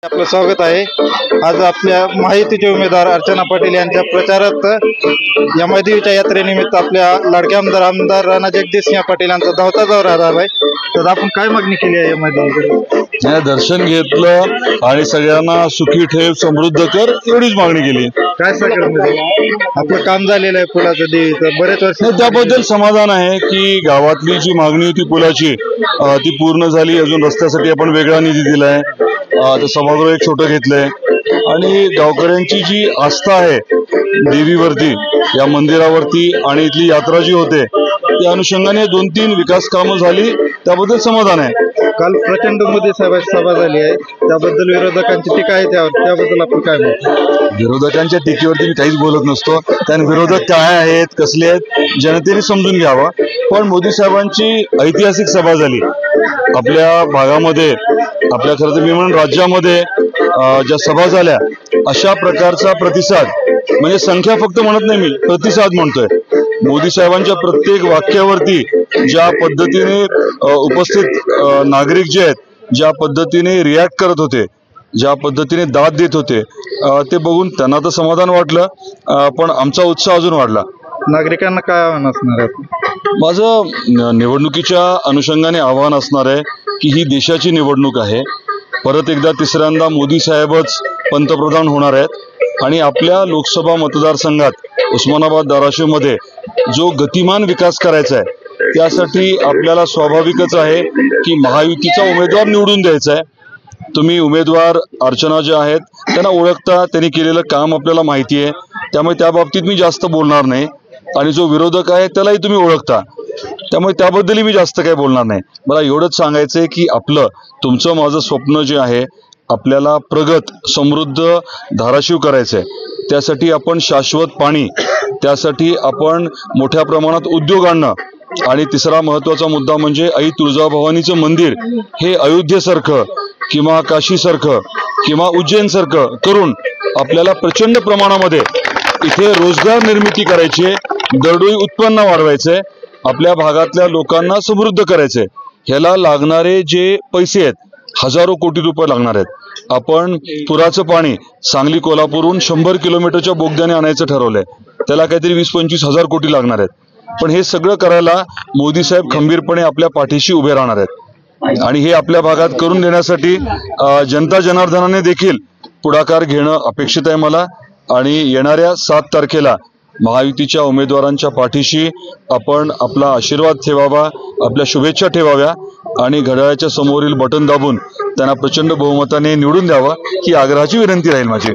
आपलं स्वागत आहे। आज आपल्या महायुतीचे उमेदवार अर्चना पाटील यांच्या प्रचारार्थ MIDVच्या यात्रेनिमित्त आपल्या लाडक्या आमदार राणा जगजितसिंह पाटील यांचा धावता दौरा झाला आहे। तर आपण काय मागणी केली आहे MIDVकडे? दर्शन घेतलं आणि सगळ्यांना सुखी ठेव, समृद्ध कर, एवढीच मागणी केली। काय सांगाल आपलं काम झालेलं आहे पुलाचं तर बरेच वर्ष त्याबद्दल समाधान आहे की गावातली जी मागणी होती पुलाची ती पूर्ण झाली। अजून रस्त्यासाठी आपण वेगळा निधी दिलाय, तर सभागृह एक छोटं घेतलंय आणि गावकऱ्यांची जी आस्था आहे देवीवरती, या मंदिरावरती आणि इथली यात्रा जी होते त्या अनुषंगाने 2-3 विकास कामं झाली, त्याबद्दल समाधान आहे। काल प्रचंड मोदी साहेबांची सभा झाली आहे, त्याबद्दल विरोधकांची टीका आहे, त्याबद्दल आपण काय म्हणतो? विरोधकांच्या टीकेवरती मी काहीच बोलत नसतो, कारण विरोधक काय आहेत, कसले आहेत, जनतेने समजून घ्यावा। पण मोदी साहेबांची ऐतिहासिक सभा झाली आपल्या भागामध्ये, आपल्या खरं तर मी म्हणून राज्यामध्ये ज्या सभा झाल्या, अशा प्रकारचा प्रतिसाद, म्हणजे संख्या फक्त म्हणत नाही मी, प्रतिसाद म्हणतोय। मोदी साहेबांच्या प्रत्येक वाक्यावरती ज्या पद्धतीने उपस्थित नागरिक जे आहेत, ज्या पद्धतीने रिॲक्ट करत होते, ज्या पद्धतीने दाद देत होते, ते बघून त्यांना तर समाधान वाटलं, पण आमचा उत्साह अजून वाढला। नागरिकांना काय आव्हान असणार आहे? माझं निवडणुकीच्या अनुषंगाने आव्हान असणार आहे की ही देशाची निवडणूक आहे, परत एकदा तिसऱ्यांदा मोदी साहेबच पंतप्रधान होणार आहेत आणि आपल्या लोकसभा मतदारसंघात उस्मानाबाद धाराशिवमध्ये जो गतिमान विकास करायचा आहे, त्यासाठी आपल्याला स्वाभाविकच आहे की महायुतीचा उमेदवार निवडून द्यायचा आहे। तुम्ही उमेदवार अर्चना जे आहेत त्यांना ओळखता, त्यांनी केलेलं काम आपल्याला माहिती आहे, त्यामुळे त्या बाबतीत मी जास्त बोलणार नाही। आणि जो विरोधक आहे त्यालाही तुम्ही ओळखता, त्यामुळे त्याबद्दलही मी जास्त काही बोलणार नाही। मला एवढंच सांगायचं आहे की तुमचं माझं स्वप्न जे आहे, आपल्याला प्रगत समृद्ध धाराशिव करायचं आहे, त्यासाठी आपण शाश्वत पाणी, त्यासाठी आपण मोठ्या प्रमाणात उद्योग आणणं, आणि तिसरा महत्त्वाचा मुद्दा म्हणजे आई तुळजाभवानीचं मंदिर हे अयोध्येसारखं किंवा काशीसारखं किंवा उज्जैनसारखं करून आपल्याला प्रचंड प्रमाणामध्ये इथे रोजगार निर्मिती करायची आहे, दरडोई उत्पन्न वाढवायचंय, आपल्या भागातल्या लोकांना समृद्ध करायचंय। ह्याला लागणारे जे पैसे आहेत, हजारो कोटी रुपये लागणार आहेत। आपण पुराचं पाणी सांगली कोल्हापूरहून 100 किलोमीटरच्या बोगद्याने आणायचं ठरवलंय, त्याला काहीतरी 20-25 हजार कोटी लागणार आहेत। पण हे सगळं करायला मोदी साहेब खंबीरपणे आपल्या पाठीशी उभे राहणार आहेत आणि हे आपल्या भागात करून देण्यासाठी जनता जनार्दनाने देखील पुढाकार घेणं अपेक्षित आहे मला। आणि येणाऱ्या 7 तारखेला महायुतीच्या उमेदवारांच्या पाठीशी आपण आपला आशीर्वाद ठेवावा, आपल्या शुभेच्छा ठेवाव्या आणि घड्याळाच्या समोरील बटन दाबून त्यांना प्रचंड बहुमताने निवडून द्यावं, ही आग्रहाची विनंती राहील माझी।